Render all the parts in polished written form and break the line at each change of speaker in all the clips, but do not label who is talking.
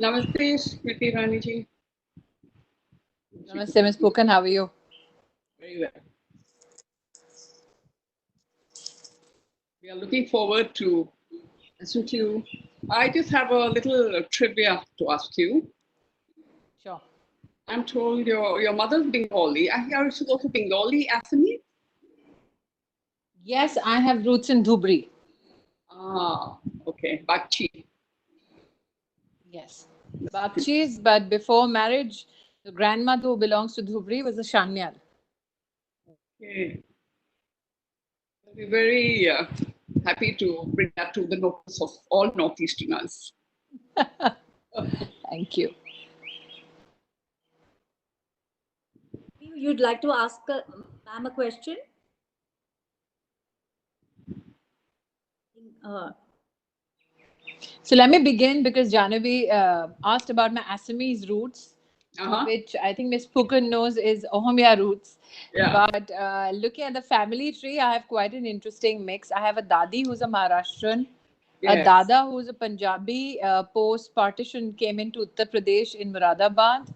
Namaste, Smriti Irani ji.
Namaste, Ms. Pukan. How are you?
Very well. We are looking forward to listen to you. I just have a little trivia to ask you.
Sure.
I'm told your mother's Bengali. I hear she's also Bengali, Assamese.
Yes, I have roots in Dhubri.
Ah, okay. Bakchi.
Yes. Bakchis, but before marriage, the grandmother who belongs to Dhubri was a Shanyal.
Okay. We're very happy to bring that to the notice of all Northeasterners.
Thank you.
You'd like to ask ma'am a question?
So let me begin because Janavi asked about my Assamese roots, which I think Ms. Pukan knows is Ohomia roots.
Yeah.
But looking at the family tree, I have quite an interesting mix. I have a Dadi who's a Maharashtrian, a Dada who's a Punjabi, post-partition came into Uttar Pradesh in Muradabad,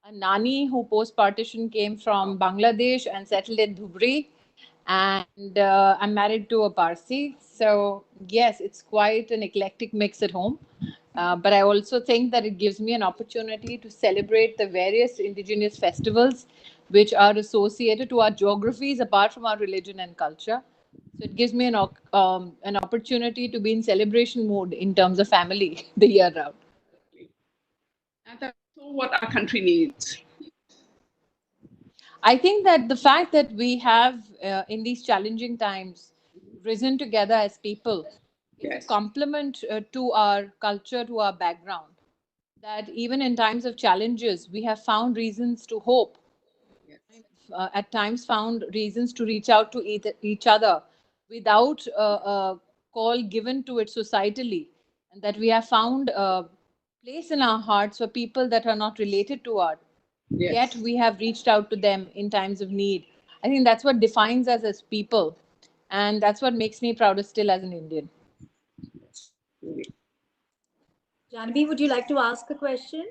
a Nani who post-partition came from Bangladesh and settled in Dhubri, and I'm married to a Parsi. So yes, it's quite an eclectic mix at home. But I also think that it gives me an opportunity to celebrate the various indigenous festivals which are associated to our geographies apart from our religion and culture. So it gives me an opportunity to be in celebration mode in terms of family the year round.
And that's what our country needs.
I think that the fact that we have, in these challenging times, risen together as people is a compliment to our culture, to our background. That even in times of challenges, we have found reasons to hope. At times, found reasons to reach out to each other without a call given to it societally, and that we have found a place in our hearts for people that are not related to us. Yet we have reached out to them in times of need. I think that's what defines us as people, and that's what makes me prouder still as an Indian.
Janvi, would you like to ask a question?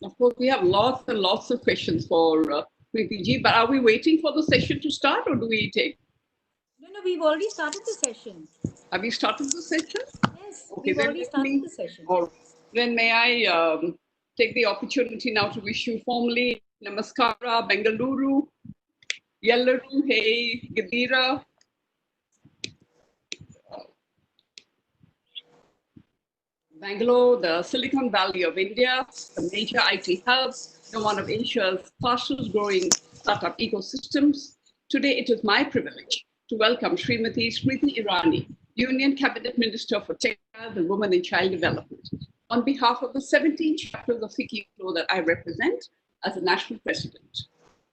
Of course, we have lots and lots of questions for Preeti ji, but are we waiting for the session to start or do we take?
No, we've already started the session.
Have we started the session?
Yes,
okay,
we've already started the session.
Or then may I take the opportunity now to wish you formally Namaskara, Bengaluru, Yellaru, Hey, Gadira. Bangalore, the Silicon Valley of India, the major IT hub, and one of Asia's fastest growing startup ecosystems. Today, it is my privilege to welcome Srimati Smriti Irani, Union Cabinet Minister for Textiles and Women and Child Development, on behalf of the 17 chapters of FICCI Flow that I represent as a national president.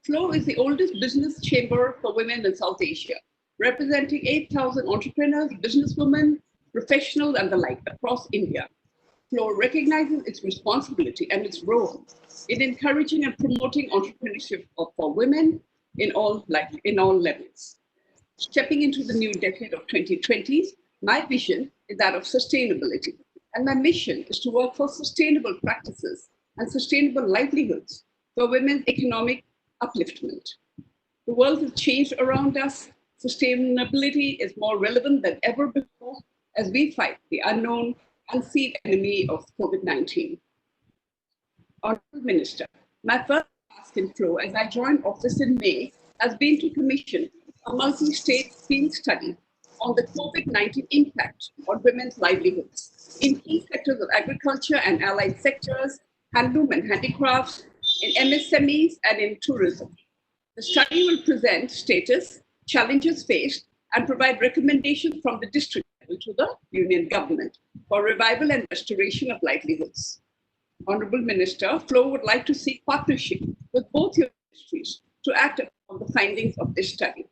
Flow is the oldest business chamber for women in South Asia, representing 8,000 entrepreneurs, businesswomen, professionals, and the like across India. Flow recognizes its responsibility and its role in encouraging and promoting entrepreneurship for women in all levels. Stepping into the new decade of 2020s, my vision is that of sustainability, and my mission is to work for sustainable practices and sustainable livelihoods for women's economic upliftment. The world has changed around us. Sustainability is more relevant than ever before as we fight the unknown, unseen enemy of COVID-19. Honorable Minister, my first task in Flow as I joined office in May has been to commission a multi-state field study on the COVID-19 impact on women's livelihoods in key sectors of agriculture and allied sectors, handloom and handicrafts, in MSMEs and in tourism. The study will present status, challenges faced, and provide recommendations from the district level to the union government for revival and restoration of livelihoods. Honorable Minister, Flow would like to seek partnership with both your ministries to act upon the findings of this study.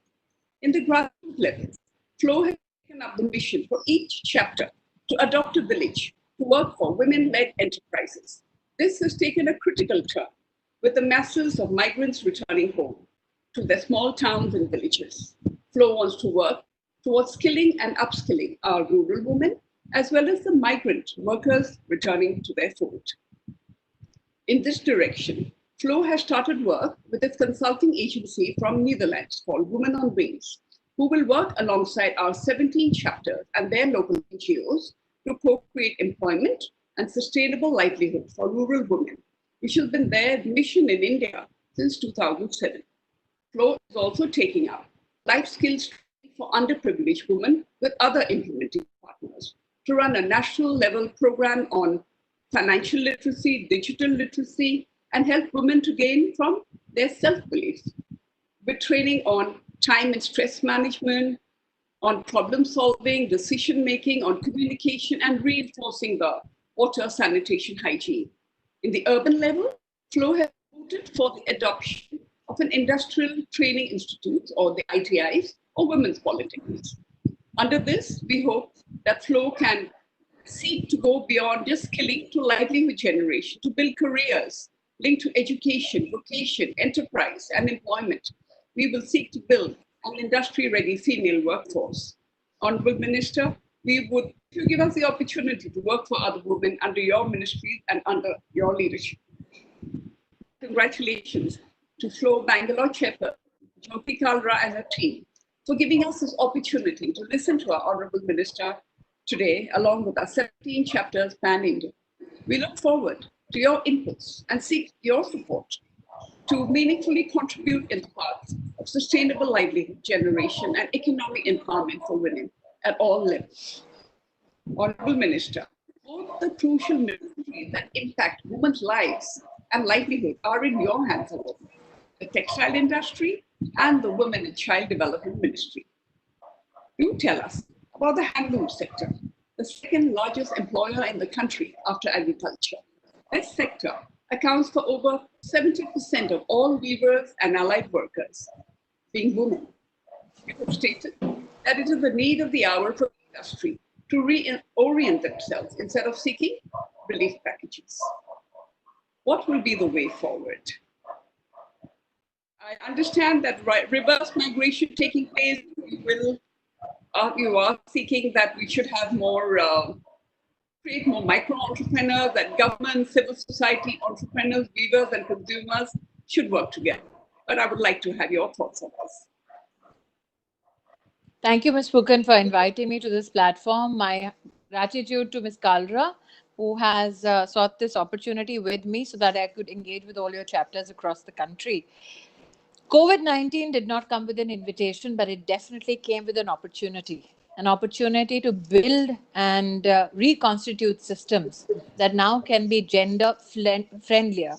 In the grassroots level, Flow has taken up the mission for each chapter to adopt a village to work for women-led enterprises. This has taken a critical turn with the masses of migrants returning home to their small towns and villages. Flow wants to work towards skilling and upskilling our rural women, as well as the migrant workers returning to their fold. In this direction, Flow has started work with its consulting agency from Netherlands called Women on Wings, who will work alongside our 17 chapters and their local NGOs to co-create employment and sustainable livelihood for rural women, which has been their mission in India since 2007. Flow is also taking up life skills for underprivileged women with other implementing partners to run a national level program on financial literacy, digital literacy, and help women to gain from their self-belief with training on time and stress management, on problem solving, decision making, on communication, and reinforcing the water, sanitation, hygiene. In the urban level, Flow has voted for the adoption of an industrial training institute, or the ITIs, or women's polytechnics. Under this, we hope that Flow can seek to go beyond just skilling to livelihood generation, to build careers linked to education, vocation, enterprise, and employment. We will seek to build an industry-ready female workforce. Honorable Minister, we would, if you give us the opportunity to work for other women under your ministry and under your leadership. Congratulations to Flow Bangalore Chairperson, Jyoti Kalra and her team for giving us this opportunity to listen to our Honorable Minister today, along with our 17 chapters pan-India. We look forward to your inputs and seek your support to meaningfully contribute in the path of sustainable livelihood generation and economic empowerment for women at all levels. Honorable Minister, both the crucial ministries that impact women's lives and livelihood are in your hands alone: the textile industry and the Women and Child Development Ministry. Do tell us about the handloom sector, the second largest employer in the country after agriculture. This sector accounts for over 70% of all weavers and allied workers, being women. You have stated that it is the need of the hour for the industry to reorient themselves instead of seeking relief packages. What will be the way forward? I understand that reverse migration taking place. You are seeking that we should have more, create more micro entrepreneurs, that government, civil society, entrepreneurs, weavers, and consumers should work together. But I would like to have your thoughts on this.
Thank you, Ms. Phukan, for inviting me to this platform. My gratitude to Ms. Kalra, who has sought this opportunity with me so that I could engage with all your chapters across the country. COVID-19 did not come with an invitation, but it definitely came with an opportunity to build and reconstitute systems that now can be gender friendlier.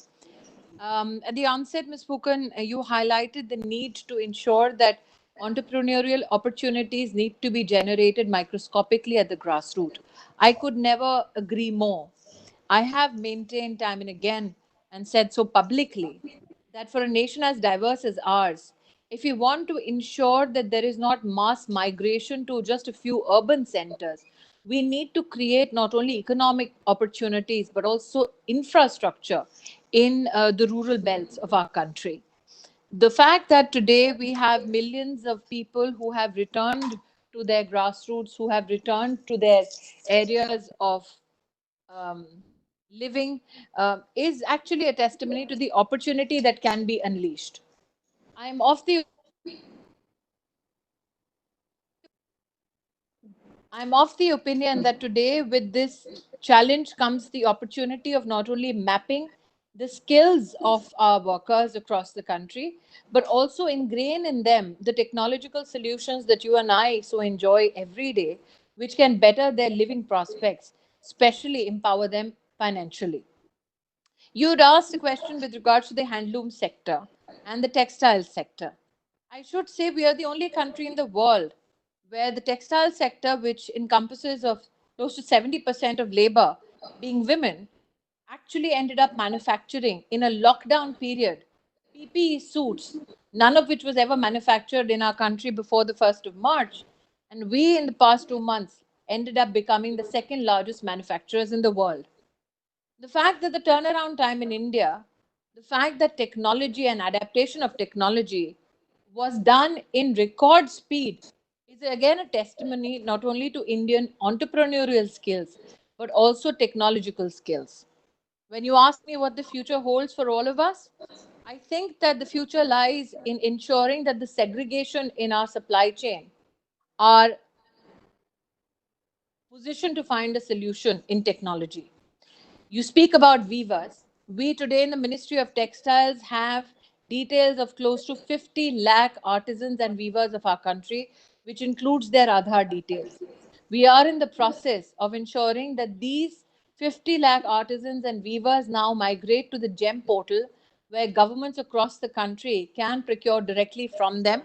At the onset, Ms. Phukan, you highlighted the need to ensure that entrepreneurial opportunities need to be generated microscopically at the grassroots. I could never agree more. I have maintained time and again and said so publicly that for a nation as diverse as ours, if we want to ensure that there is not mass migration to just a few urban centers, we need to create not only economic opportunities, but also infrastructure in the rural belts of our country. The fact that today we have millions of people who have returned to their grassroots, who have returned to their areas of um, living, is actually a testimony to the opportunity that can be unleashed. I'm of the opinion that today with this challenge comes the opportunity of not only mapping the skills of our workers across the country, but also ingrain in them the technological solutions that you and I so enjoy every day, which can better their living prospects, especially empower them financially. You'd asked a question with regards to the handloom sector and the textile sector. I should say we are the only country in the world where the textile sector, which encompasses of close to 70% of labor being women, actually ended up manufacturing in a lockdown period PPE suits, none of which was ever manufactured in our country before the 1st of March. And we, in the past 2 months, ended up becoming the second largest manufacturers in the world. The fact that the turnaround time in India, the fact that technology and adaptation of technology was done in record speed is again a testimony not only to Indian entrepreneurial skills, but also technological skills. When you ask me what the future holds for all of us, I think that the future lies in ensuring that the segregation in our supply chain are positioned to find a solution in technology. You speak about weavers. We today in the Ministry of Textiles have details of close to 50 lakh artisans and weavers of our country, which includes their Aadhaar details. We are in the process of ensuring that these 50 lakh artisans and weavers now migrate to the GEM portal, where governments across the country can procure directly from them.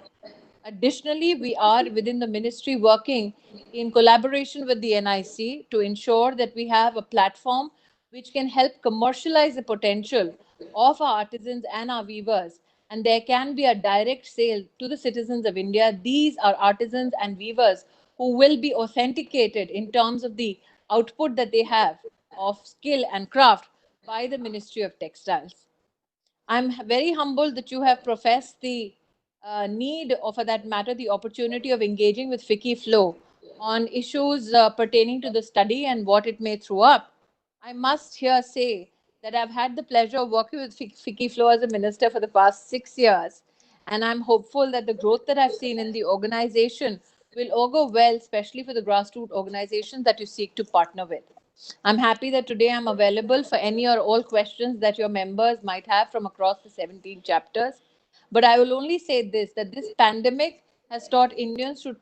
Additionally, we are within the ministry working in collaboration with the NIC to ensure that we have a platform which can help commercialize the potential of our artisans and our weavers. And there can be a direct sale to the citizens of India. These are artisans and weavers who will be authenticated in terms of the output that they have of skill and craft by the Ministry of Textiles. I'm very humbled that you have professed the need, or for that matter, the opportunity of engaging with FICCI Flow on issues pertaining to the study and what it may throw up. I must here say that I've had the pleasure of working with FICCI Flow as a minister for the past 6 years, and I'm hopeful that the growth that I've seen in the organization will augur well, especially for the grassroots organizations that you seek to partner with. I'm happy that today I'm available for any or all questions that your members might have from across the 17 chapters. But I will only say this, that this pandemic has taught Indians to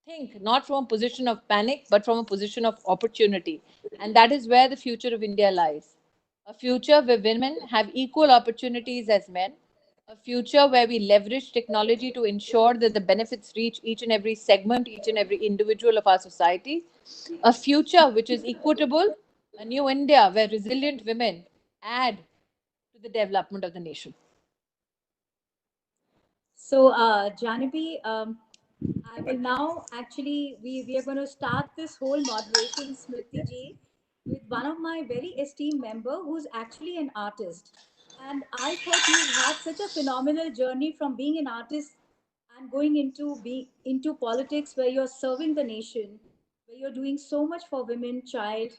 think not from a position of panic, but from a position of opportunity. And that is where the future of India lies. A future where women have equal opportunities as men, a future where we leverage technology to ensure that the benefits reach each and every segment, each and every individual of our society, a future which is equitable, a new India where resilient women add to the development of the nation.
So, Janavi, I will now actually, we are going to start this whole moderation, Smriti ji, with one of my very esteemed member who's actually an artist. And I thought you had such a phenomenal journey from being an artist and going into politics where you're serving the nation, where you're doing so much for women, child,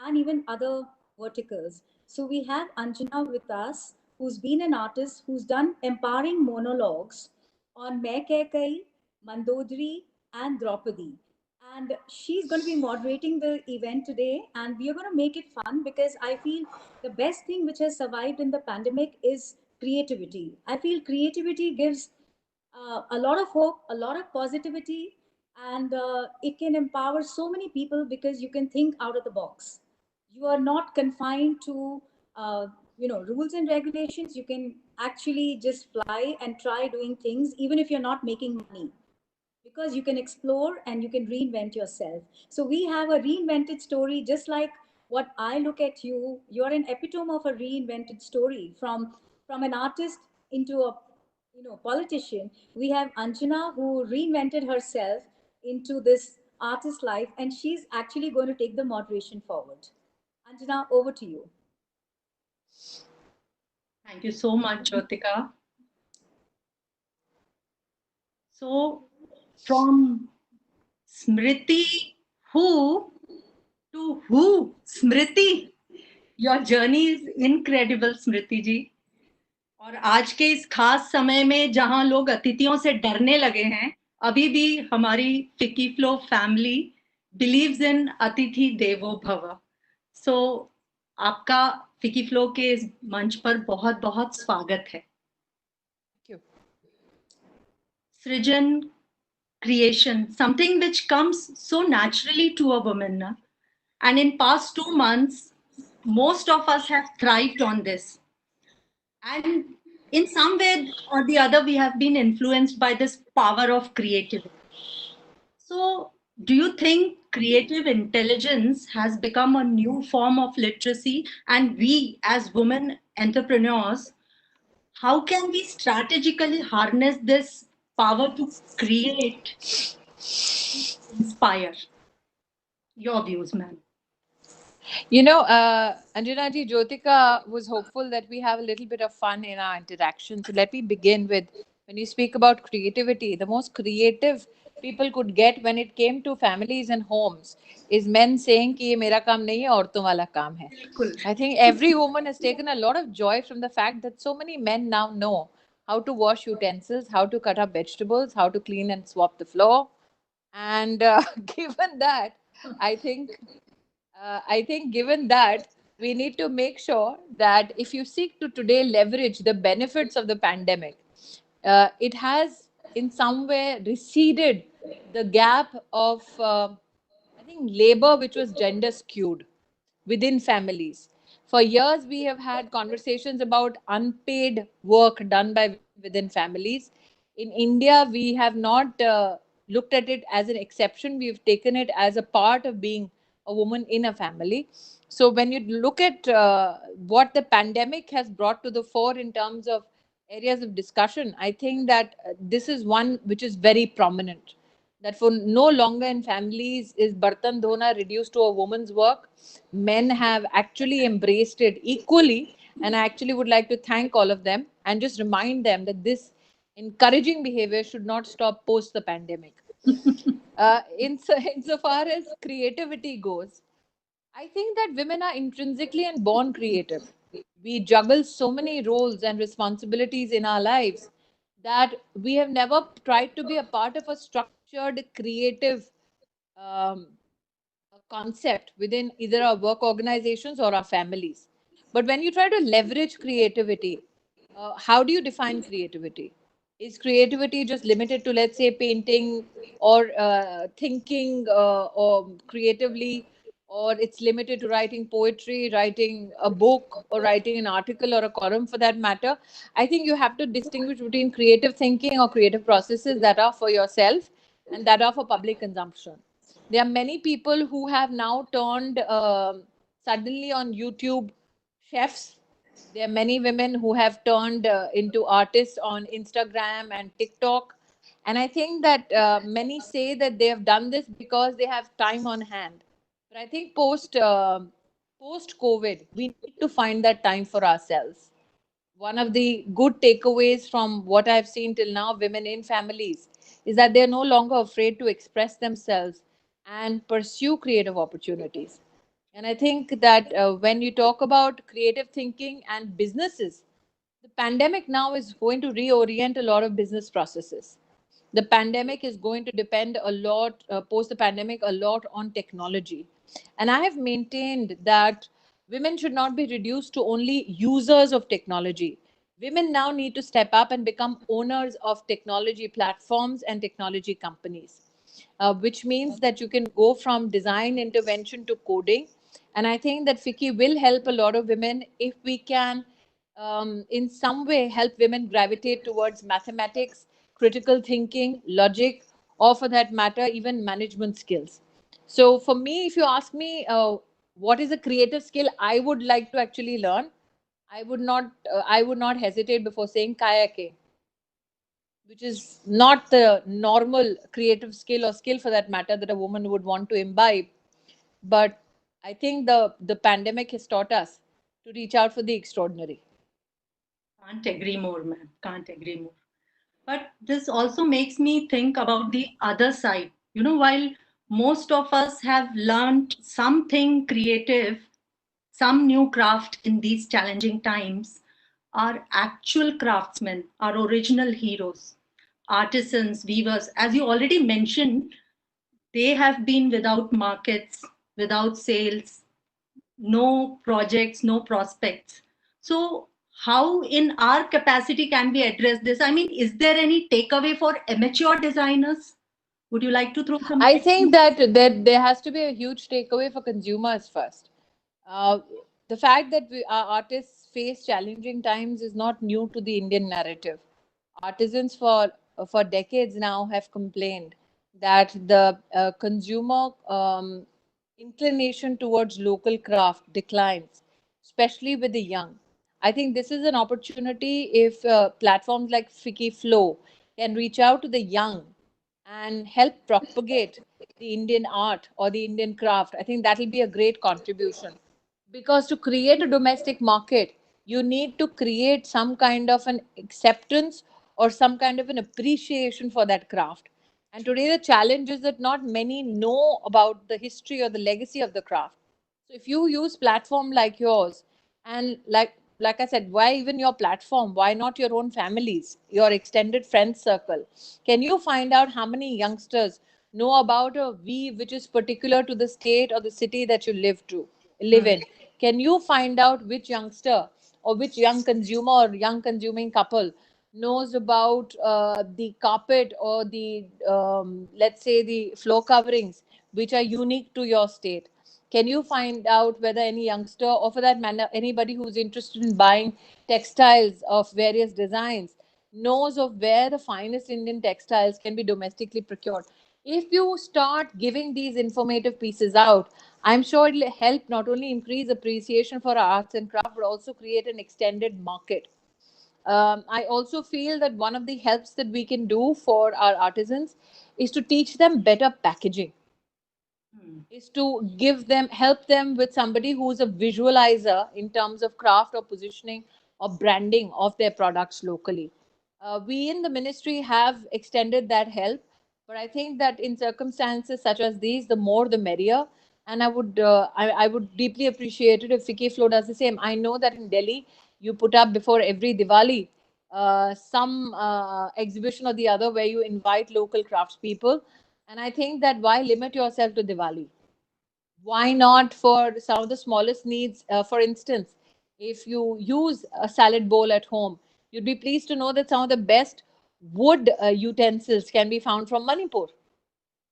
and even other verticals. So we have Anjana with us, who's been an artist, who's done empowering monologues on Main Kai, Mandodari, and Draupadi. And she's going to be moderating the event today, and we are going to make it fun because I feel the best thing which has survived in the pandemic is creativity. I feel creativity gives a lot of hope, a lot of positivity, and it can empower so many people because you can think out of the box. You are not confined to rules and regulations. You can actually just fly and try doing things even if you're not making money, because you can explore and you can reinvent yourself. So we have a reinvented story, just like what I look at you. You're an epitome of a reinvented story, from an artist into a politician. We have Anjana, who reinvented herself into this artist life, and she's actually going to take the moderation forward. Anjana, over to you.
Thank you so much, Jyotika. So, from Smriti who to who? Smriti, your journey is incredible, Smriti ji. और आज के इस खास समय में जहां लोग अतिथियों से डरने लगे हैं, अभी भी हमारी FICCI flow family believes in अतिथि देवो भव. सो आपका फिक्की फ्लो के इस मंच पर बहुत बहुत स्वागत है. सृजन, creation, something which comes so naturally to a woman. And in past 2 months, most of us have thrived on this. And in some way or the other, we have been influenced by this power of creativity. So do you think creative intelligence has become a new form of literacy? And we as women entrepreneurs, how can we strategically harness this power to create, inspire? Your views, ma'am.
You know, Anjana ji, Jyotika was hopeful that we have a little bit of fun in our interaction. So let me begin with, when you speak about creativity, the most creative people could get when it came to families and homes is men saying कि ये मेरा काम नहीं है औरतों वाला काम है.
बिल्कुल.
I think every woman has taken a lot of joy from the fact that so many men now know how to wash utensils, how to cut up vegetables, how to clean and swap the floor. And given that, I think given that, we need to make sure that if you seek to today leverage the benefits of the pandemic, it has in some way receded the gap of, I think, labor which was gender skewed within families. For years, we have had conversations about unpaid work done by within families. In India, we have not looked at it as an exception. We've taken it as a part of being a woman in a family. So when you look at what the pandemic has brought to the fore in terms of areas of discussion, I think that this is one which is very prominent. That for no longer in families is bartan dhona reduced to a woman's work. Men have actually embraced it equally, and I actually would like to thank all of them and just remind them that this encouraging behavior should not stop post the pandemic. Insofar as creativity goes, I think that women are intrinsically and born creative. We juggle so many roles and responsibilities in our lives that we have never tried to be a part of a structured, creative um, concept within either our work organizations or our families. But when you try to leverage creativity, how do you define creativity? Is creativity just limited to, let's say, painting or thinking or creatively, or it's limited to writing poetry, writing a book, or writing an article or a column for that matter? I think you have to distinguish between creative thinking or creative processes that are for yourself and that are for public consumption. There are many people who have now turned suddenly on YouTube chefs. There are many women who have turned into artists on Instagram and TikTok. And I think that many say that they have done this because they have time on hand. But I think post COVID, we need to find that time for ourselves. One of the good takeaways from what I've seen till now, women in families, is that they're no longer afraid to express themselves and pursue creative opportunities. And I think that when you talk about creative thinking and businesses, the pandemic now is going to reorient a lot of business processes. The pandemic is going to depend a lot, post the pandemic, a lot on technology. And I have maintained that women should not be reduced to only users of technology. Women now need to step up and become owners of technology platforms and technology companies, which means that you can go from design intervention to coding. And I think that FICCI will help a lot of women if we can, in some way, help women gravitate towards mathematics, critical thinking, logic, or for that matter, even management skills. So, for me, if you ask me, what is a creative skill I would like to actually learn, I would not hesitate before saying kayaking, which is not the normal creative skill or skill for that matter that a woman would want to imbibe. But I think the pandemic has taught us to reach out for the extraordinary.
Can't agree more, man. Can't agree more. But this also makes me think about the other side. You know, while most of us have learned something creative, some new craft in these challenging times, our actual craftsmen, our original heroes, artisans, weavers, as you already mentioned, they have been without markets, without sales, no projects, no prospects. So, how in our capacity can we address this? I mean, is there any takeaway for amateur designers? Would you like to throw some
I
light?
think that there has to be a huge takeaway for consumers first. Uh, the fact that our artists face challenging times is not new to the Indian narrative. Artisans for decades now have complained that the consumer inclination towards local craft declines, especially with the young. I think this is an opportunity if platforms like FICCI Flow can reach out to the young and help propagate the Indian art or the Indian craft. I think that will be a great contribution. Because to create a domestic market, you need to create some kind of an acceptance or some kind of an appreciation for that craft. And today the challenge is that not many know about the history or the legacy of the craft. So if you use platform like yours, and like I said, why even your platform? Why not your own families, your extended friend circle? Can you find out how many youngsters know about a weave which is particular to the state or the city that you live
Hmm.
in? Can you find out which youngster or which young consumer or young consuming couple knows about the carpet or the let's say the floor coverings which are unique to your state? Can you find out whether any youngster, or for that matter anybody who's interested in buying textiles of various designs, knows of where the finest Indian textiles can be domestically procured? If you start giving these informative pieces out, I'm sure it'll help not only increase appreciation for our arts and craft but also create an extended market. I also feel that one of the helps that we can do for our artisans is to teach them better packaging,
Hmm.
is to give them, help them with somebody who's a visualizer in terms of craft or positioning or branding of their products locally. We in the ministry have extended that help, but I think that in circumstances such as these, the more the merrier. And I would deeply appreciate it if Fiki Flow does the same. I know that in Delhi, you put up before every Diwali some exhibition or the other where you invite local craftspeople. And I think that why limit yourself to Diwali? Why not for some of the smallest needs? For instance, if you use a salad bowl at home, you'd be pleased to know that some of the best wood utensils can be found from Manipur,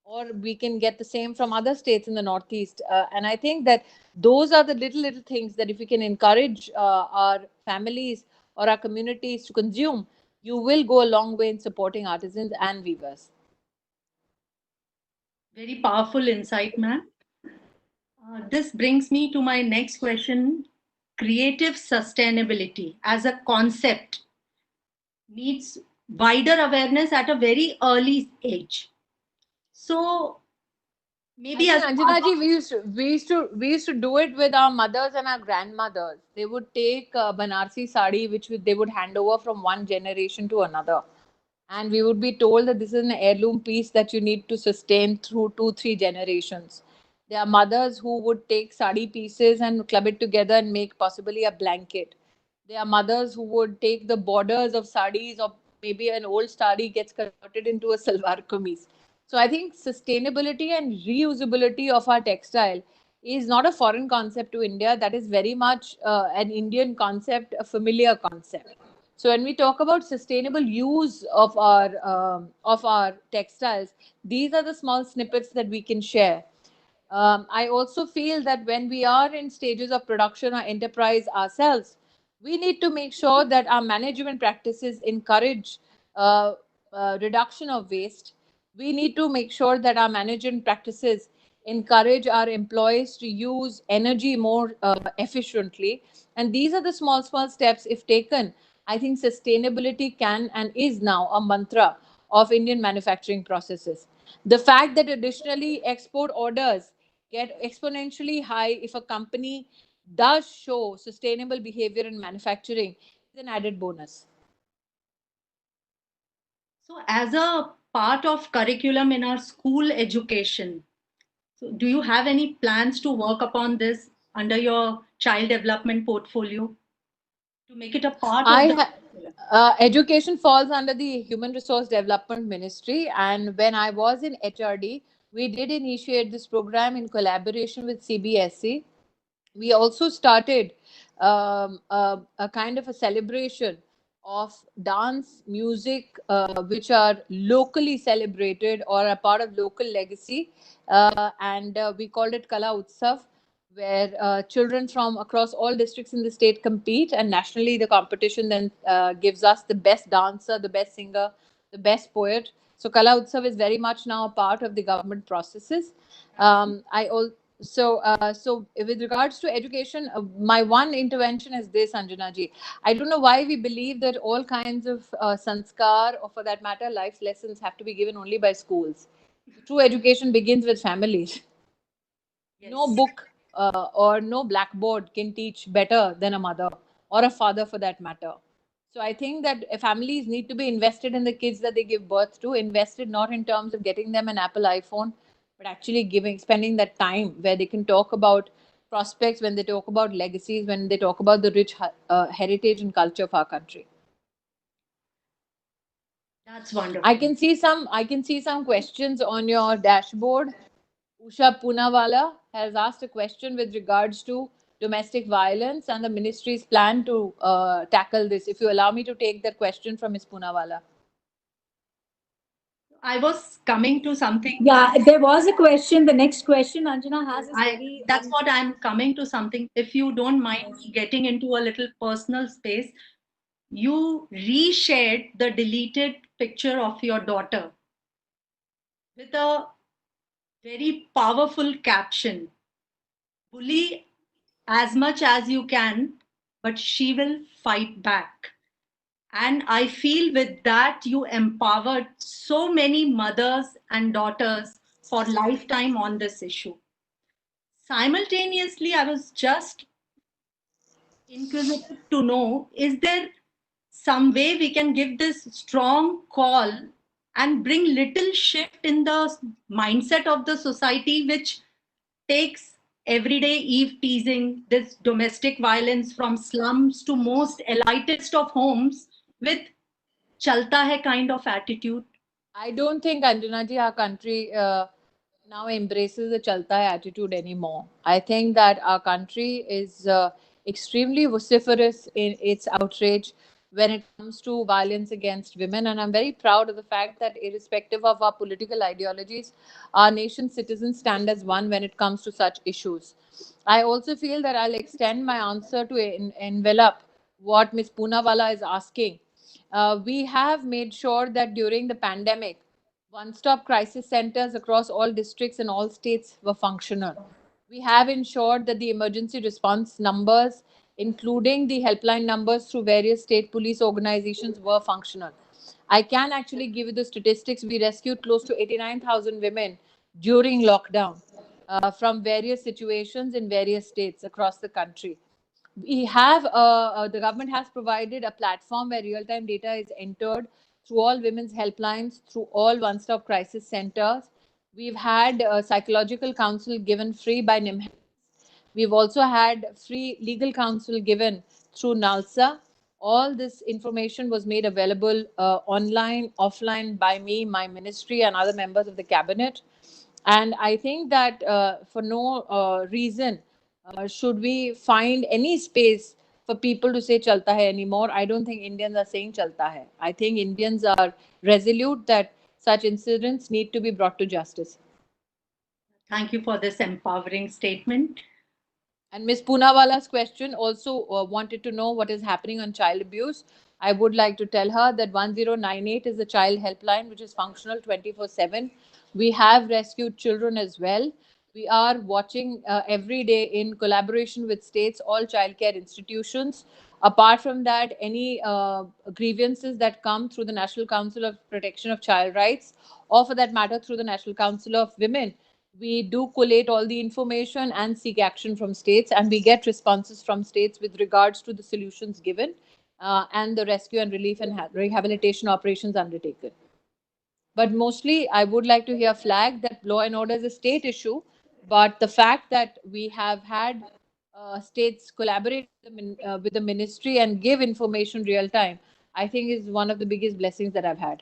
or we can get the same from other states in the Northeast. And I think that those are the little things that if we can encourage our families or our communities to consume, you will go a long way in supporting artisans and weavers.
Very powerful insight, ma'am. This brings me to my next question. Creative sustainability as a concept needs wider awareness at a very early age. So
I
maybe
think
as a part
Anjana ji, we used to do it with our mothers and our grandmothers. They would take Banarsi sari, which they would hand over from one generation to another, and we would be told that this is an heirloom piece that you need to sustain through 2-3 generations. There are mothers who would take sari pieces and club it together and make possibly a blanket. There are mothers who would take the borders of saris, or maybe an old sari gets converted into a salwar kameez. So I think sustainability and reusability of our textile is not a foreign concept to India. That is very much an Indian concept, a familiar concept. So when we talk about sustainable use of our textiles, these are the small snippets that we can share. I also feel that when we are in stages of production or enterprise ourselves, we need to make sure that our management practices encourage uh, reduction of waste. We need to make sure that our management practices encourage our employees to use energy more efficiently. And these are the small steps, if taken. I think sustainability can and is now a mantra of Indian manufacturing processes. The fact that additionally export orders get exponentially high if a company does show sustainable behavior in manufacturing is an added bonus.
so as a part of curriculum in our school education, so do you have any plans to work upon this under your child development portfolio to make it a part of
I
the
ha-
curriculum?
Education falls under the Human Resource Development Ministry, and when I was in HRD, we did initiate this program in collaboration with CBSE. We also started a kind of a celebration of dance, music, which are locally celebrated or a part of local legacy. And we called it Kala Utsav, where children from across all districts in the state compete. And nationally, the competition then gives us the best dancer, the best singer, the best poet. So Kala Utsav is very much now a part of the government processes. I also so with regards to education, my one intervention is this, Anjana ji. I don't know why we believe that all kinds of sanskar, or for that matter, life lessons have to be given only by schools. True education begins with families. No
Yes.
book or no blackboard can teach better than a mother or a father for that matter. So I think that families need to be invested in the kids that they give birth to, invested not in terms of getting them an Apple iPhone, but actually spending that time where they can talk about prospects, when they talk about legacies, when they talk about the rich heritage and culture of our country.
That's wonderful.
I can see some questions on your dashboard. Usha Poonawala has asked a question with regards to domestic violence and the ministry's plan to tackle this. If you allow me to take that question from Ms. Poonawala.
I was coming to something.
Yeah, there was a question. The next question Anjana has is very.
That's what I'm coming to something. If you don't mind me getting into a little personal space, you reshared the deleted picture of your daughter with a very powerful caption. Bully as much as you can, but she will fight back. And I feel with that, you empowered so many mothers and daughters for lifetime on this issue. Simultaneously, I was just inquisitive to know, is there some way we can give this strong call and bring little shift in the mindset of the society, which takes everyday eve teasing, this domestic violence from slums to most elitist of homes with chalta hai kind of attitude?
I don't think, Anjana ji, our country now embraces the chalta hai attitude anymore. I think that our country is extremely vociferous in its outrage when it comes to violence against women. And I'm very proud of the fact that irrespective of our political ideologies, our nation's citizens stand as one when it comes to such issues. I also feel that I'll extend my answer to envelop what Ms. Poonawala is asking. We have made sure that during the pandemic, one-stop crisis centers across all districts and all states were functional. We have ensured that the emergency response numbers, including the helpline numbers through various state police organizations, were functional. I can actually give you the statistics. We rescued close to 89,000 women during lockdown from various situations in various states across the country. We have the government has provided a platform where real-time data is entered through all women's helplines, through all one-stop crisis centers. We've had psychological counsel given free by NIMHANS. We've also had free legal counsel given through NALSA. All this information was made available online, offline by me, my ministry, and other members of the cabinet. And I think that for no reason should we find any space for people to say chalta hai anymore. I don't think Indians are saying chalta hai. I think Indians are resolute that such incidents need to be brought to justice.
Thank you for this empowering statement.
And Ms. Poonawala's question also wanted to know what is happening on child abuse. I would like to tell her that 1098 is the child helpline, which is functional 24/7. We have rescued children as well. We are watching every day in collaboration with states, all childcare institutions. Apart from that, any grievances that come through the National Council of Protection of Child Rights, or for that matter, through the National Council of Women, we do collate all the information and seek action from states, and we get responses from states with regards to the solutions given and the rescue and relief and rehabilitation operations undertaken. But mostly, I would like to hear flag that law and order is a state issue, but the fact that we have had states collaborate with the ministry and give information real time, I think is one of the biggest blessings that I've had.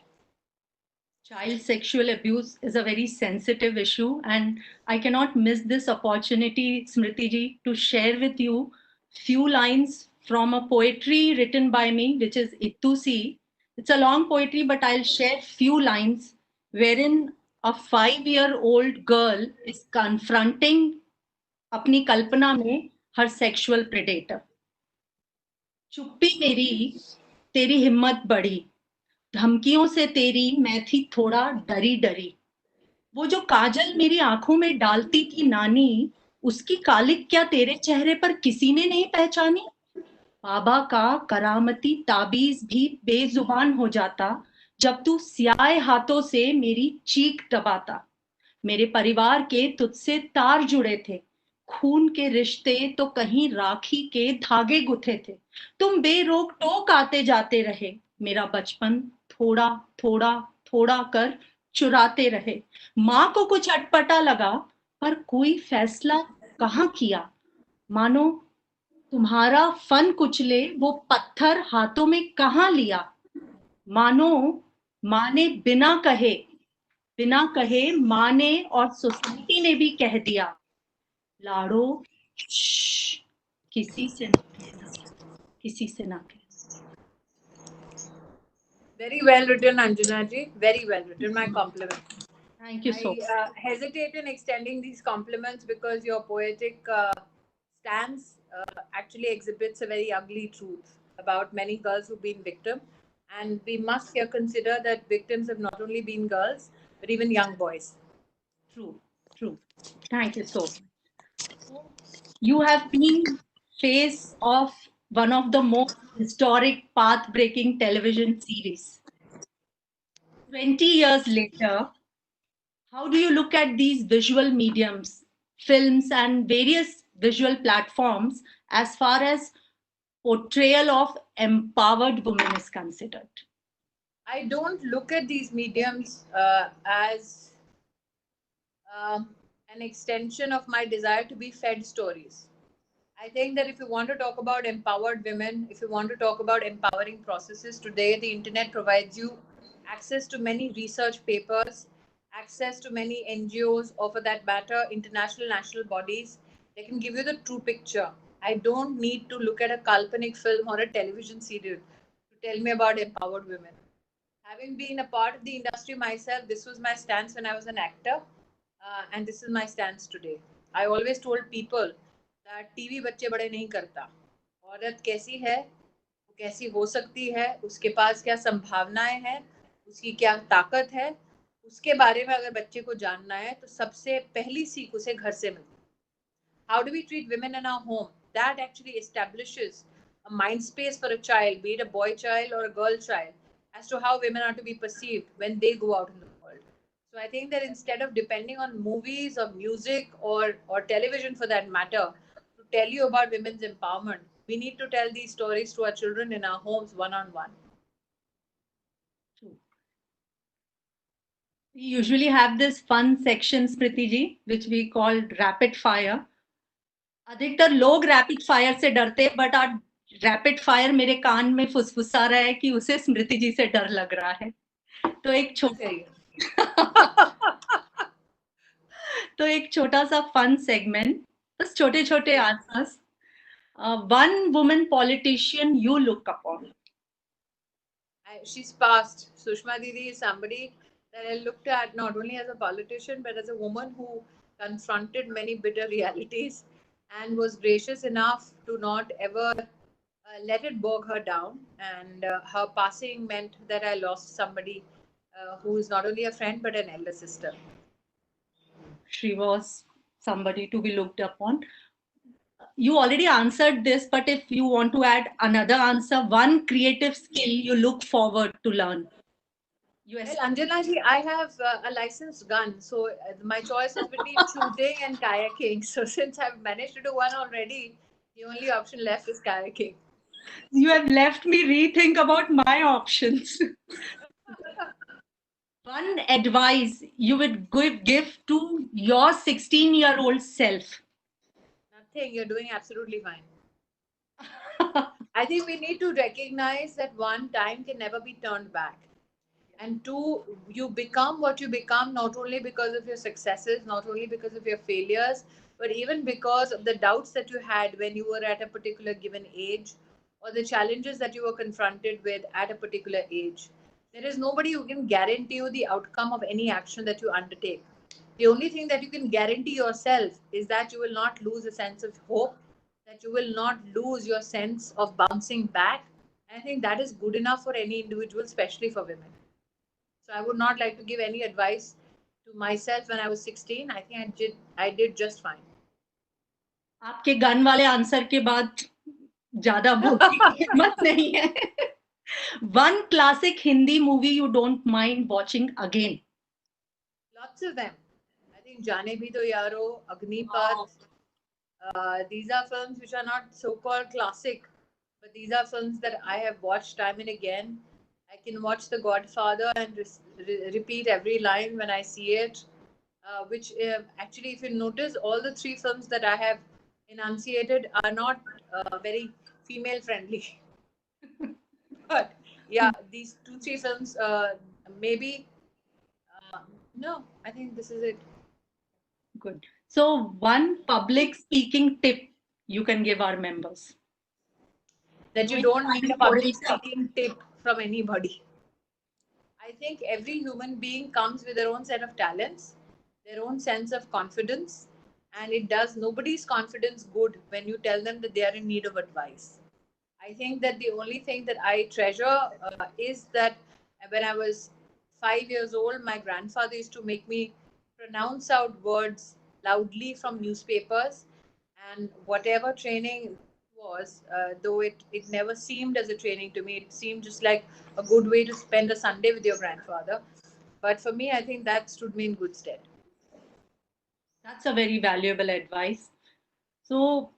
Child sexual abuse is a very sensitive issue, and I cannot miss this opportunity, Smriti ji, to share with you few lines from a poetry written by me, which is Ittusi. It's a long poetry, but I'll share few lines wherein a 5-year-old girl is confronting अपनी कल्पना में her sexual predator. चुप्पी मेरी, तेरी हिम्मत बढ़ी, धमकियों से तेरी मैं थी थोड़ा डरी डरी. वो जो काजल मेरी आंखों में डालती थी नानी, उसकी कालिक क्या तेरे चेहरे पर किसी ने नहीं पहचानी. बाबा का करामती ताबीज भी बेजुबान हो जाता जब तू स्याह हाथों से मेरी चीख दबाता. मेरे परिवार के तुझसे तार जुड़े थे, खून के रिश्ते तो कहीं राखी के धागे गुथे थे। तुम बेरोक टोक आते जाते रहे, मेरा बचपन थोड़ा थोड़ा थोड़ा कर चुराते रहे। माँ को कुछ अटपटा लगा, पर कोई फैसला कहाँ किया। मानो तुम्हारा फन कुचले वो पत्थर हाथों में कहाँ लिया। मानो माँ ने बिना कहे माँ ने और सोसाइटी ने भी कह दिया, लाड़ो श्श, किसी से ना कहना, किसी से ना कहना।
Very well written, Anjana ji. Very well written. My compliments.
Thank you so much.
I hesitate in extending these compliments because your poetic stance actually exhibits a very ugly truth about many girls who've been victim. And we must here consider that victims have not only been girls, but even young boys.
True, true. Thank you so much. You have been face of one of the most historic path-breaking television series. 20 years later, how do you look at these visual mediums, films and various visual platforms as far as portrayal of empowered women is considered?
I don't look at these mediums as an extension of my desire to be fed stories. I think that if you want to talk about empowered women, if you want to talk about empowering processes, today the internet provides you access to many research papers, access to many NGOs, or for that matter, international national bodies. They can give you the true picture. I don't need to look at a Kalpanik film or a television serial to tell me about empowered women. Having been a part of the industry myself, this was my stance when I was an actor, and this is my stance today. I always told people that TV बच्चे बड़े नहीं करता। औरत कैसी है, वो कैसी हो सकती है, उसके पास क्या संभावनाएं हैं, उसकी क्या ताकत है, उसके बारे में अगर बच्चे को जानना है तो सबसे पहली सीख उसे घर से मिलती है। How do we treat women in our home? That actually establishes a mind space for a child, be it a boy child or a girl child, as to how women are to be perceived when they go out in the world. So I think that instead of depending on movies or music or television for that matter to tell you about women's empowerment, we need to tell these stories to our children in our homes one-on-one.
We usually have this fun section, Smriti ji, which we call rapid fire. अधिकतर लोग rapid fire से डरते, but आज rapid fire मेरे कान में फुसफुसा रहा है कि उसे स्मृति जी से डर लग रहा है। तो एक छोटा सा फन सेगमेंट, बस छोटे छोटे answers. One woman politician you look upon.
She's passed. Sushma Didi is somebody that I looked at not only as a politician but as a woman who confronted many bitter realities and was gracious enough to not ever let it bog her down. And her passing meant that I lost somebody who is not only a friend but an elder sister.
She was somebody to be looked upon. You already answered this, but if you want to add another answer, one creative skill you look forward to learn.
Well, Anjana ji, I have a licensed gun, so my choice is between shooting and kayaking. So since I've managed to do one already, the only option left is kayaking.
You have left me rethink about my options. One advice you would give to your 16-year-old self.
Nothing. You're doing absolutely fine. I think we need to recognize that one, time can never be turned back. And two, you become what you become not only because of your successes, not only because of your failures, but even because of the doubts that you had when you were at a particular given age, or the challenges that you were confronted with at a particular age. There is nobody who can guarantee you the outcome of any action that you undertake. The only thing that you can guarantee yourself is that you will not lose a sense of hope, that you will not lose your sense of bouncing back. And I think that is good enough for any individual, especially for women. So I would not like to give any advice to myself when I was 16. I think I did just fine.
आपके gun वाले answer के बाद ज़्यादा बोलने की हिम्मत नहीं है. One classic Hindi movie you don't mind watching again.
Lots of them. I think Jaane Bhi To Yaaro, Agnipath, These are films which are not so-called classic, but these are films that I have watched time and again. I can watch The Godfather and repeat every line when I see it. Which actually, if you notice, all the three films that I have enunciated are not very female friendly. But yeah, these two, three films, maybe. No, I think this is it.
Good. So, one public speaking tip you can give our members.
That you don't need a public speaking tip from anybody. I think every human being comes with their own set of talents, their own sense of confidence, and it does nobody's confidence good when you tell them that they are in need of advice. I think that the only thing that I treasure is that when I was 5 years old, my grandfather used to make me pronounce out words loudly from newspapers, and whatever training was, though it never seemed as a training to me, it seemed just like a good way to spend a Sunday with your grandfather. But for me, I think that stood me in good stead.
That's a very valuable advice. So,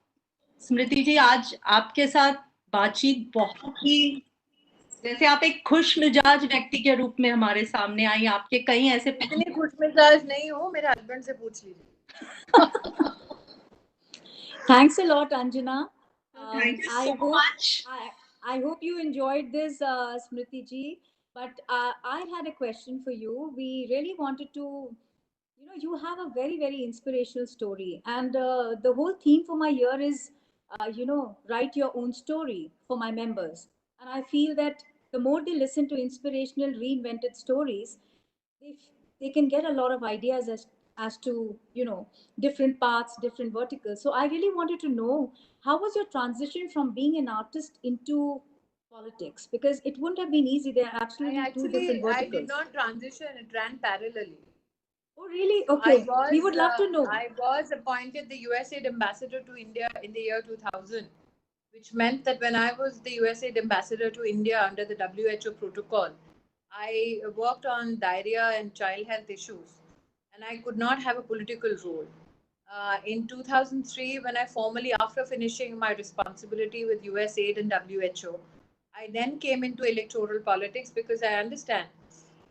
स्मृति जी, आज आपके साथ बातचीत बहुत ही, जैसे आप एक खुश मिजाज व्यक्ति के रूप में हमारे सामने आई, आपके कई ऐसे
इतनी खुश मिजाज नहीं हूँ, मेरे हस्बैंड से पूछ लीजिए.
Thanks a lot, Anjana.
Thank you so much.
I hope you enjoyed this, Smriti ji. But I had a question for you. We really wanted to, you have a very, very inspirational story. And the whole theme for my year is, write your own story for my members. And I feel that the more they listen to inspirational, reinvented stories, they, they can get a lot of ideas as to different paths, different verticals. So I really wanted to know, how was your transition from being an artist into politics? Because it wouldn't have been easy. There are absolutely two different verticals.
I did not transition, it ran parallelly.
Oh, really? Okay. We would love to know.
I was appointed the USAID ambassador to India in the year 2000, which meant that when I was the USAID ambassador to India under the WHO protocol, I worked on diarrhea and child health issues, and I could not have a political role. In 2003, when I formally, after finishing my responsibility with USAID and WHO, I then came into electoral politics because I understand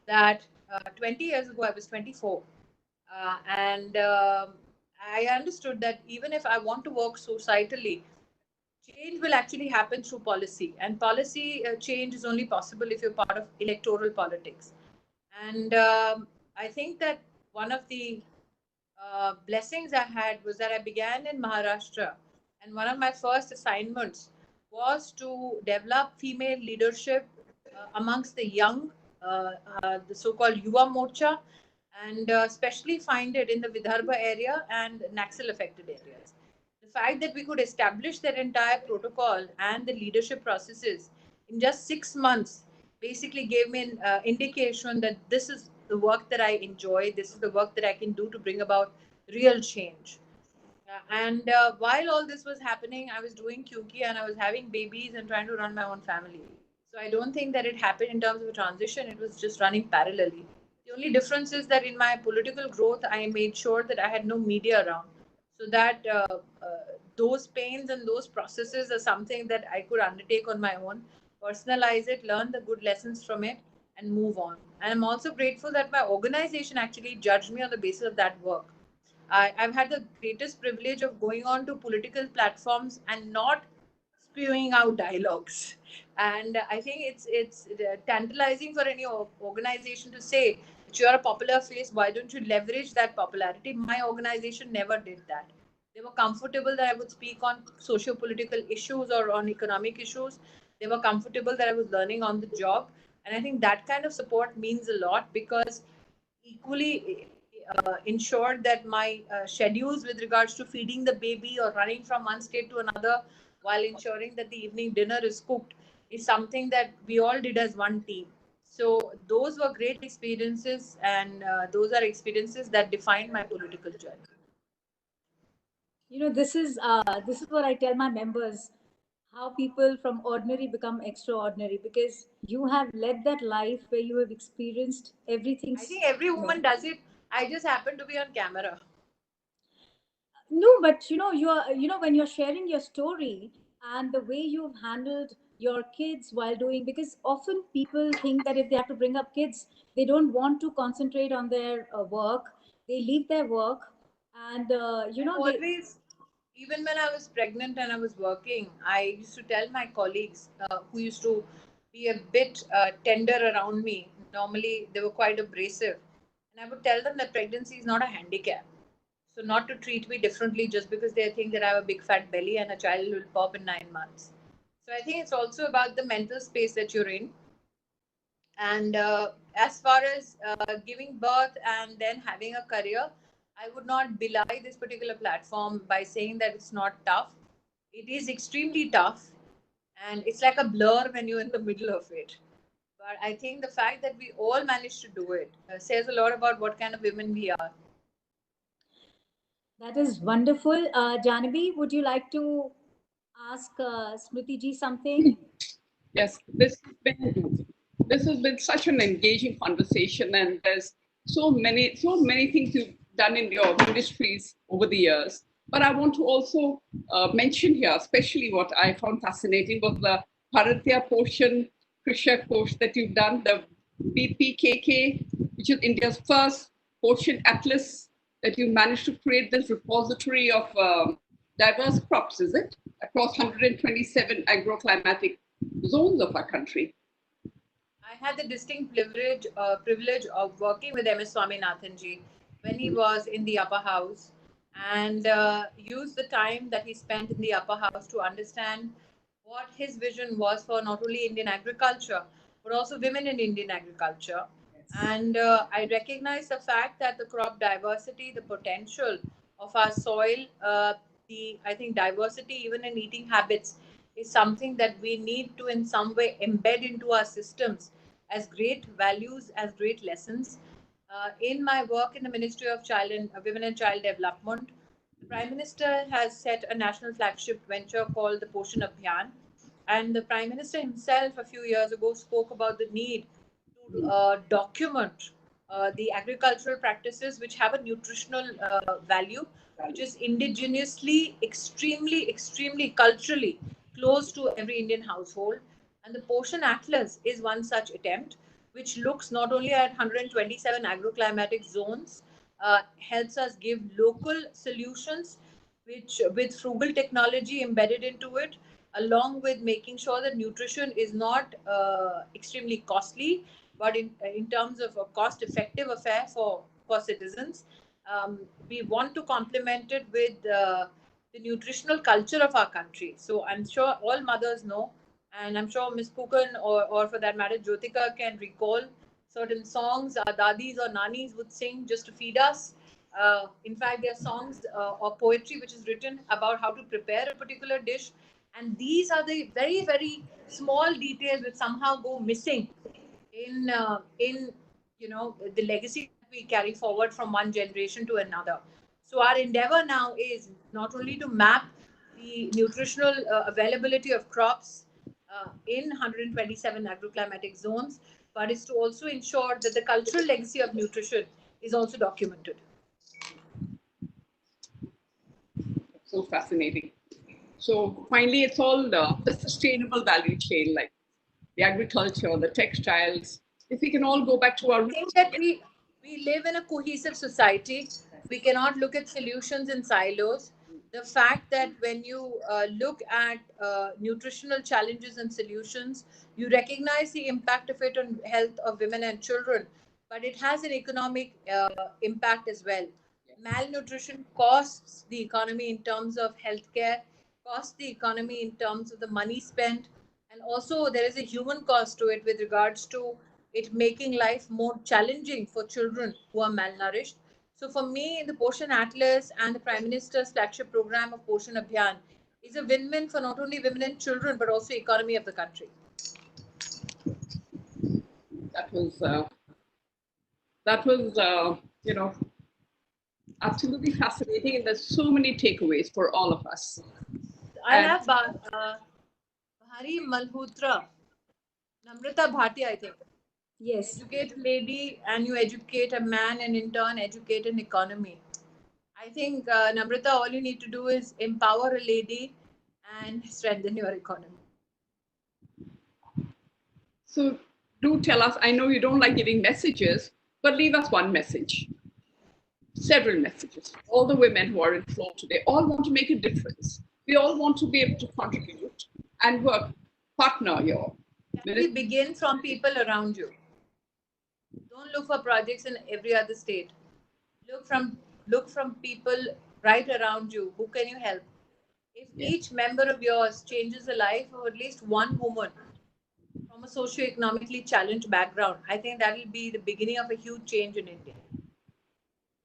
that 20 years ago, I was 24. And I understood that even if I want to work societally, change will actually happen through policy. And policy change is only possible if you're part of electoral politics. And I think that one of the blessings I had was that I began in Maharashtra. And one of my first assignments was to develop female leadership amongst the young, the so-called Yuva Morcha, and especially find it in the Vidarbha area and Naxal affected areas. The fact that we could establish that entire protocol and the leadership processes in just 6 months basically gave me an indication that this is the work that I enjoy, this is the work that I can do to bring about real change. And while all this was happening, I was doing Kyunki and I was having babies and trying to run my own family. So I don't think that it happened in terms of a transition, it was just running parallelly. The only difference is that in my political growth, I made sure that I had no media around, so that those pains and those processes are something that I could undertake on my own, personalize it, learn the good lessons from it, and move on. And I'm also grateful that my organization actually judged me on the basis of that work. I've had the greatest privilege of going on to political platforms and not spewing out dialogues. And I think it's tantalizing for any organization to say that you're a popular face. Why don't you leverage that popularity? My organization never did that. They were comfortable that I would speak on socio-political issues or on economic issues. They were comfortable that I was learning on the job. And I think that kind of support means a lot, because equally ensured that my schedules with regards to feeding the baby or running from one state to another while ensuring that the evening dinner is cooked is something that we all did as one team. So those were great experiences, and those are experiences that defined my political journey.
This is what I tell my members, how people from ordinary become extraordinary, because you have led that life where you have experienced everything.
I think every woman does it. I just happen to be on camera.
No, but when you're sharing your story and the way you've handled your kids while doing, because often people think that if they have to bring up kids, they don't want to concentrate on their work. They leave their work, and they.
Always, even when I was pregnant and I was working, I used to tell my colleagues who used to be a bit tender around me. Normally, they were quite abrasive. And I would tell them that pregnancy is not a handicap. So, not to treat me differently just because they think that I have a big fat belly and a child will pop in 9 months. So, I think it's also about the mental space that you're in. And as far as giving birth and then having a career, I would not belie this particular platform by saying that it's not tough. It is extremely tough, and it's like a blur when you're in the middle of it. But I think the fact that we all managed to do it says a lot about what kind of women we are.
That is wonderful. Janavi, would you like to ask Smriti ji something?
Yes, this has been such an engaging conversation, and there's so many things you've done in your ministries over the years. But I want to also mention here, especially what I found fascinating was the Bharatiya Poshan Krishak course that you've done, the BPKK, which is India's first Poshan Atlas, that you managed to create this repository of diverse crops, is it? Across 127 agroclimatic zones of our country.
I had the distinct privilege of working with MS Swaminathan ji when he was in the upper house, and used the time that he spent in the upper house to understand what his vision was for not only Indian agriculture, but also women in Indian agriculture. And I recognize the fact that the crop diversity, the potential of our soil, I think diversity even in eating habits is something that we need to in some way embed into our systems as great values, as great lessons. In my work in the Ministry of Women and Child Development, the Prime Minister has set a national flagship venture called the Poshan Abhiyan. And the Prime Minister himself, a few years ago, spoke about the need to document the agricultural practices which have a nutritional value, which is indigenously, extremely culturally close to every Indian household. And the Poshan Atlas is one such attempt, which looks not only at 127 agroclimatic zones, helps us give local solutions, which with frugal technology embedded into it, along with making sure that nutrition is not extremely costly, but in terms of a cost-effective affair for citizens. We want to complement it with the nutritional culture of our country. So I'm sure all mothers know, and I'm sure Ms. Pukan or for that matter Jyotika can recall certain songs our dadis or nanis would sing just to feed us. In fact, there are songs or poetry which is written about how to prepare a particular dish, and these are the very small details which somehow go missing in the legacy that we carry forward from one generation to another. So our endeavor now is not only to map the nutritional availability of crops in 127 agroclimatic zones, but is to also ensure that the cultural legacy of nutrition is also documented.
So fascinating. So finally, it's all the sustainable value chain, like the agriculture, the textiles. If we can all go back to our
I think that we live in a cohesive society. We cannot look at solutions in silos. The fact that when you look at nutritional challenges and solutions, you recognize the impact of it on health of women and children, but it has an economic impact as well. Malnutrition costs the economy in terms of healthcare, costs the economy in terms of the money spent, and also there is a human cost to it with regards to it making life more challenging for children who are malnourished. So for me, the Poshan Atlas and the Prime Minister's flagship program of Poshan Abhiyan is a win-win for not only women and children, but also economy of the country.
That was absolutely fascinating, and there's so many takeaways for all of us.
I have Bahari Malhotra, Namrata Bhatia, I think.
Yes.
Educate lady and you educate a man and in turn educate an economy. I think, Namrata, all you need to do is empower a lady and strengthen your economy.
So do tell us, I know you don't like giving messages, but leave us one message. Several messages. All the women who are in floor today all want to make a difference. We all want to be able to contribute and work, partner your.
Can we begin from people around you? Don't look for projects in every other state. Look from people right around you. Who can you help? If each member of yours changes the life of at least one woman from a socio-economically challenged background, I think that will be the beginning of a huge change in India.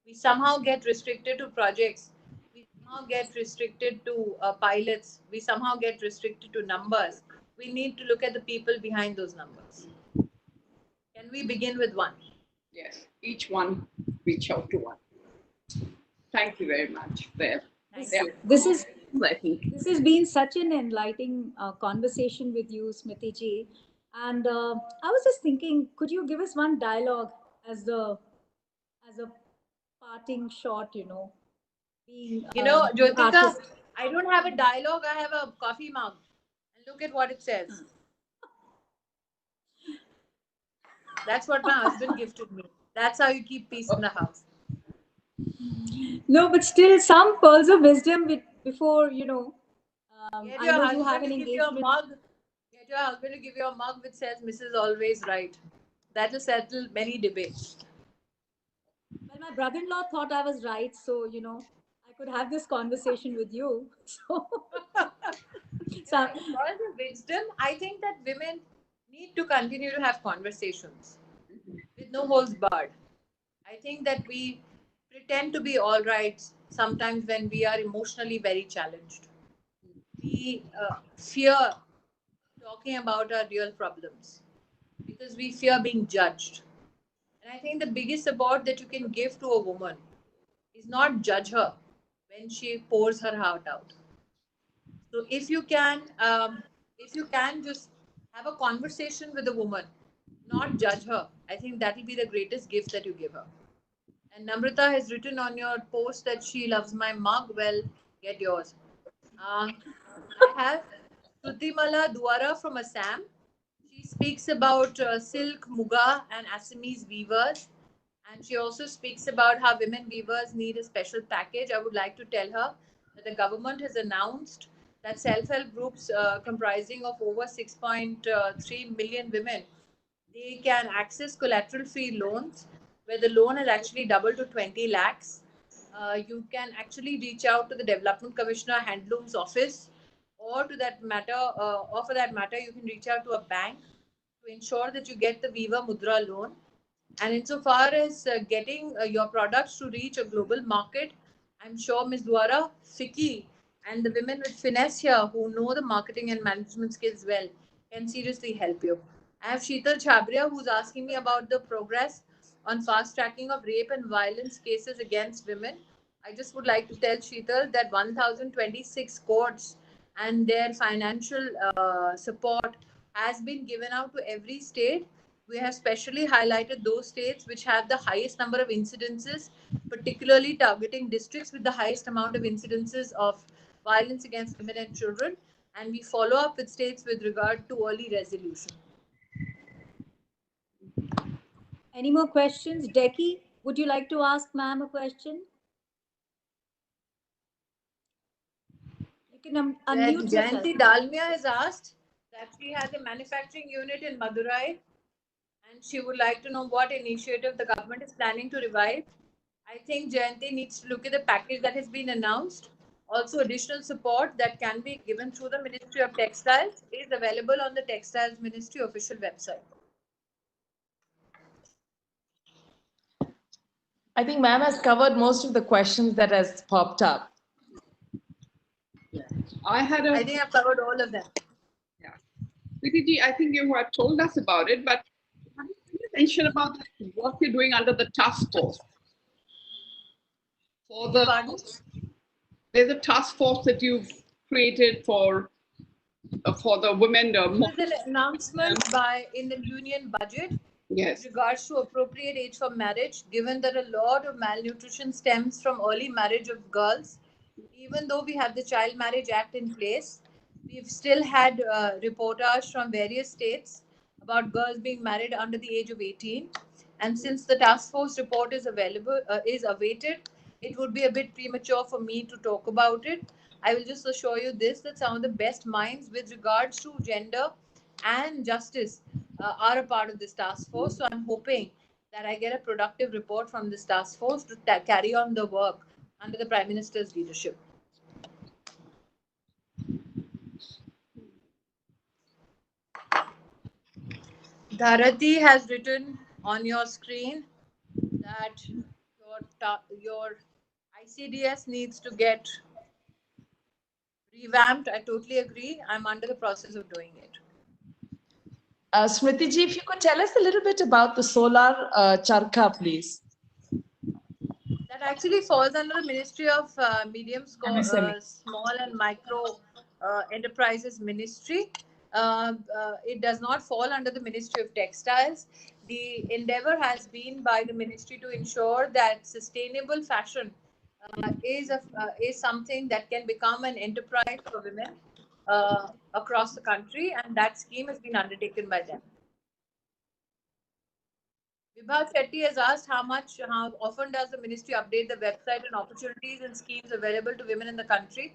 We somehow get restricted to projects. We somehow get restricted to pilots. We somehow get restricted to numbers. We need to look at the people behind those numbers. Can we begin with one?
Yes, each one reach out to one. Thank you very much.
This has been such an enlightening conversation with you, Smriti ji. And I was just thinking, could you give us one dialogue as a parting shot? Being
Jyotika, I don't have a dialogue. I have a coffee mug, and look at what it says. That's what my husband gifted me. That's how you keep peace in the house.
No, but still some pearls of wisdom before,
Get your husband to give you a mug. Get your husband to give you a mug which says Mrs. Always Right. That will settle many debates.
Well, my brother-in-law thought I was right, so I could have this conversation with you. So
pearls of wisdom, I think that women need to continue to have conversations with no holds barred. I think that we pretend to be all right sometimes when we are emotionally very challenged. We fear talking about our real problems because we fear being judged. And I think the biggest support that you can give to a woman is not judge her when she pours her heart out. So if you can just have a conversation with a woman, not judge her, I think that will be the greatest gift that you give her. And Namrata has written on your post that she loves my mug. Well, get yours. I have Shrutimala Duara from Assam. She speaks about silk, muga, and Assamese weavers. And she also speaks about how women weavers need a special package. I would like to tell her that the government has announced that self-help groups comprising of over 6.3 million women, they can access collateral-free loans where the loan has actually doubled to 20 lakhs. You can actually reach out to the Development Commissioner Handlooms office, or to that matter, or for that matter, you can reach out to a bank to ensure that you get the Viva Mudra loan. And insofar as getting your products to reach a global market, I'm sure Ms. Duara, Fiki, and the women with finesse here who know the marketing and management skills well can seriously help you. I have Sheetal Chabria who's asking me about the progress on fast tracking of rape and violence cases against women. I just would like to tell Sheetal that 1026 courts and their financial support has been given out to every state. We have specially highlighted those states which have the highest number of incidences, particularly targeting districts with the highest amount of incidences of violence against women and children. And we follow up with states with regard to early resolution.
Any more questions? Deki, would you like to ask ma'am a question? You can unmute yourself.
Jayanti Dalmia has asked that she has a manufacturing unit in Madurai and she would like to know what initiative the government is planning to revive. I think Jayanti needs to look at the package that has been announced. Also, additional support that can be given through the Ministry of Textiles is available on the Textiles Ministry official website.
I think ma'am has covered most of the questions that has popped up.
I
think I've covered all of them.
Yeah. Priti, I think you have told us about it, but can you mention about what you're doing under the task force? There's a task force that you've created for the women.
There's an announcement in the union budget
Yes.
with regards to appropriate age for marriage, given that a lot of malnutrition stems from early marriage of girls. Even though we have the Child Marriage Act in place, we've still had reportage from various states about girls being married under the age of 18. And since the task force report is is awaited, it would be a bit premature for me to talk about it. I will just assure you this, that some of the best minds with regards to gender and justice are a part of this task force. So I'm hoping that I get a productive report from this task force to carry on the work under the Prime Minister's leadership. Dharati has written on your screen that your ICDS needs to get revamped. I totally agree. I'm under the process of doing it.
Smriti ji, if you could tell us a little bit about the solar charkha, please.
That actually falls under the Ministry of
MSME.
Small and Micro Enterprises Ministry. It does not fall under the Ministry of Textiles. The endeavor has been by the ministry to ensure that sustainable fashion is something that can become an enterprise for women across the country, and that scheme has been undertaken by them. Vibha Shetty has asked how often does the ministry update the website and opportunities and schemes available to women in the country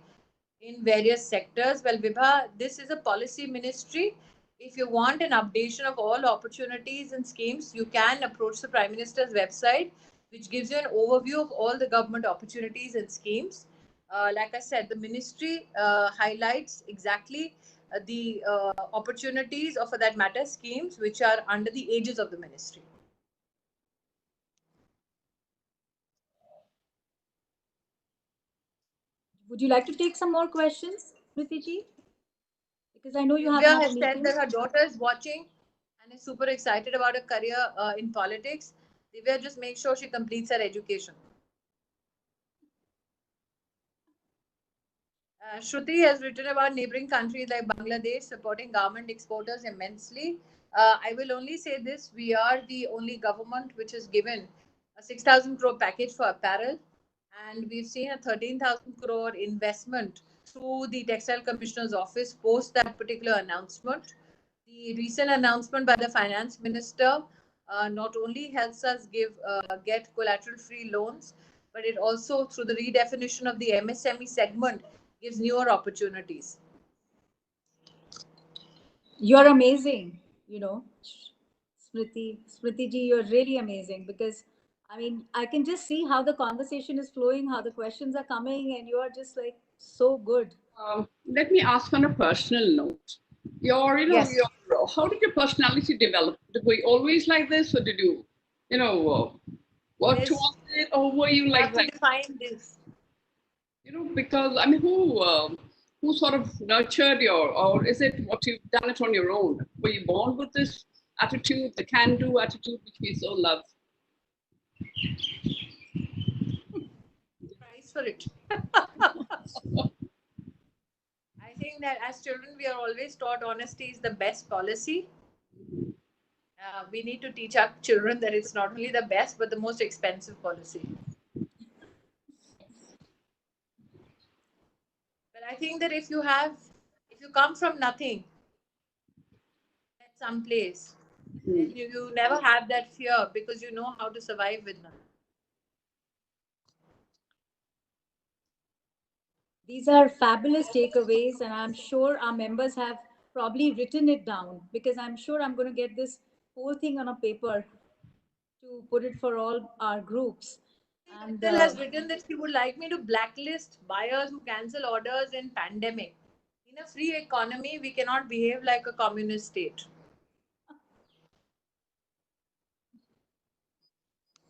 in various sectors. Well, Vibha, this is a policy ministry. If you want an updation of all opportunities and schemes, you can approach the Prime Minister's website, which gives you an overview of all the government opportunities and schemes. Like I said, the ministry highlights exactly the opportunities, or for that matter, schemes which are under the aegis of the ministry.
Would you like to take some more questions, Smriti ji? Because I know you have
Divya
another
has said
meeting.
that her daughter is watching and is super excited about a career in politics. Divya, just make sure she completes her education. Shruti has written about neighboring countries like Bangladesh supporting garment exporters immensely. I will only say this, we are the only government which has given a 6,000 crore package for apparel, and we've seen a 13,000 crore investment through the Textile Commissioner's office post that particular announcement. The recent announcement by the Finance Minister not only helps us get collateral-free loans, but it also, through the redefinition of the MSME segment, gives newer opportunities.
You're amazing, Smriti ji, you're really amazing, because I mean, I can just see how the conversation is flowing, how the questions are coming, and you are just like so good.
Let me ask on a personal note.
Yes.
How did your personality develop? Were you always like this, or did you, work
Yes.
towards it, or were you
You
like
have to
that?
define this.
Because I mean, who sort of nurtured or is it what you've done it on your own? Were you born with this attitude, the can-do attitude, which we so love?
Price for it. I think that as children, we are always taught honesty is the best policy. We need to teach our children that it's not only the best, but the most expensive policy. But I think that if you come from nothing at some place, then you never have that fear because you know how to survive with none.
These are fabulous takeaways, and I'm sure our members have probably written it down, because I'm sure I'm going to get this whole thing on a paper to put it for all our groups. And
Mittal has written that she would like me to blacklist buyers who cancel orders in pandemic. In a free economy, we cannot behave like a communist state.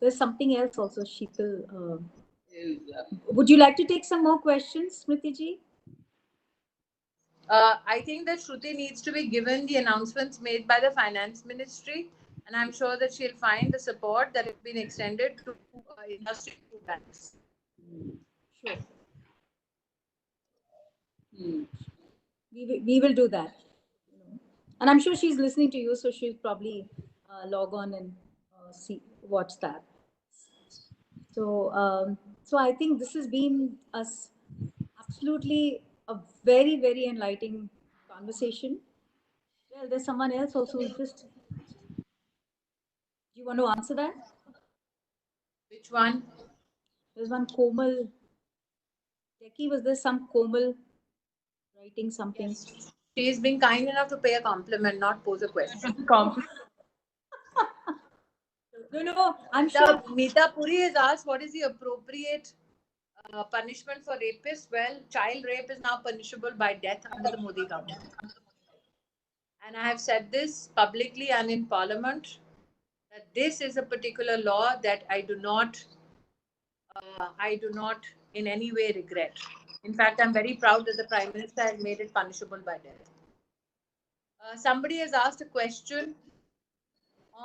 there's something else also, Sheetal. Would you like to take some more questions, Smriti ji?
I think that Shruti needs to be given the announcements made by the finance ministry, and I'm sure that she'll find the support that has been extended to industry through banks.
Sure. We will do that. And I'm sure she's listening to you, so she'll probably log on and watch that. So I think this has been absolutely a very, very enlightening conversation. Well, there's someone else also who's just. Do you want to answer that?
Which one?
There's one Komal. Jackie, was there some Komal writing something?
Yes. She is being kind enough to pay a compliment, not pose a question.
No, I'm sure.
Meeta Puri has asked, what is the appropriate punishment for rapists? Well, child rape is now punishable by death under the Modi government. And I have said this publicly and in Parliament, that this is a particular law that I do not in any way regret. In fact, I'm very proud that the Prime Minister has made it punishable by death. Somebody has asked a question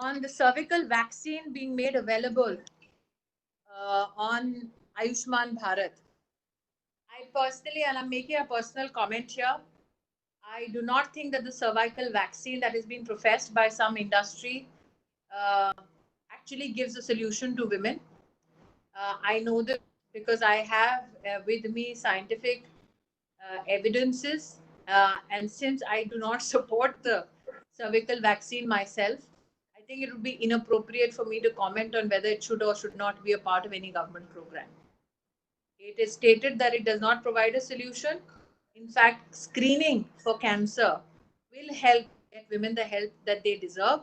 on the cervical vaccine being made available on Ayushman Bharat. I personally, and I'm making a personal comment here, I do not think that the cervical vaccine that is being professed by some industry actually gives a solution to women. I know that because I have with me scientific evidences, and since I do not support the cervical vaccine myself, I think it would be inappropriate for me to comment on whether it should or should not be a part of any government program. It is stated that it does not provide a solution. In fact, screening for cancer will help get women the help that they deserve.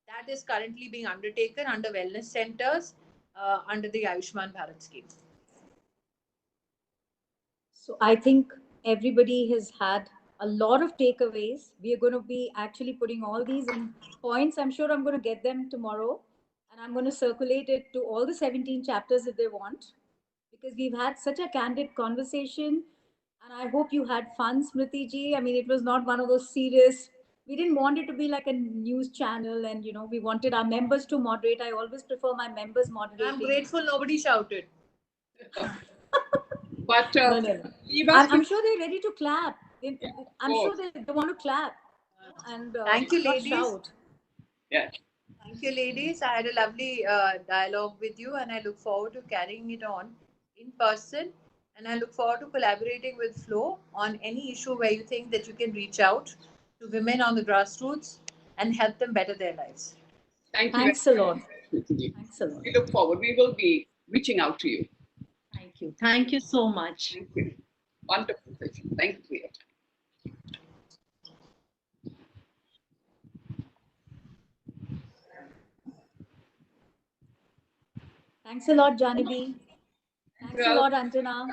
That is currently being undertaken under wellness centers under the Ayushman Bharat scheme.
So I think everybody has had a lot of takeaways. We are going to be actually putting all these in points. I'm sure I'm going to get them tomorrow, and I'm going to circulate it to all the 17 chapters if they want, because we've had such a candid conversation. And I hope you had fun, Smriti ji. I mean, it was not one of those serious. We didn't want it to be like a news channel, and we wanted our members to moderate. I always prefer my members moderating.
I'm grateful nobody shouted.
But
No. I'm sure they're ready to clap. I'm sure they want to clap. And
thank you,
not
ladies.
shout.
Yes.
Thank you, ladies. I had a lovely dialogue with you, and I look forward to carrying it on in person. And I look forward to collaborating with Flo on any issue where you think that you can reach out to women on the grassroots and help them better their lives.
Thank you.
Thanks a lot. Thanks a lot.
We look forward. We will be reaching out to you.
Thank you. Thank you so much.
Thank you. Wonderful session. Thank you for your time.
Thanks a lot, Janibi. Thanks a lot, Anjana.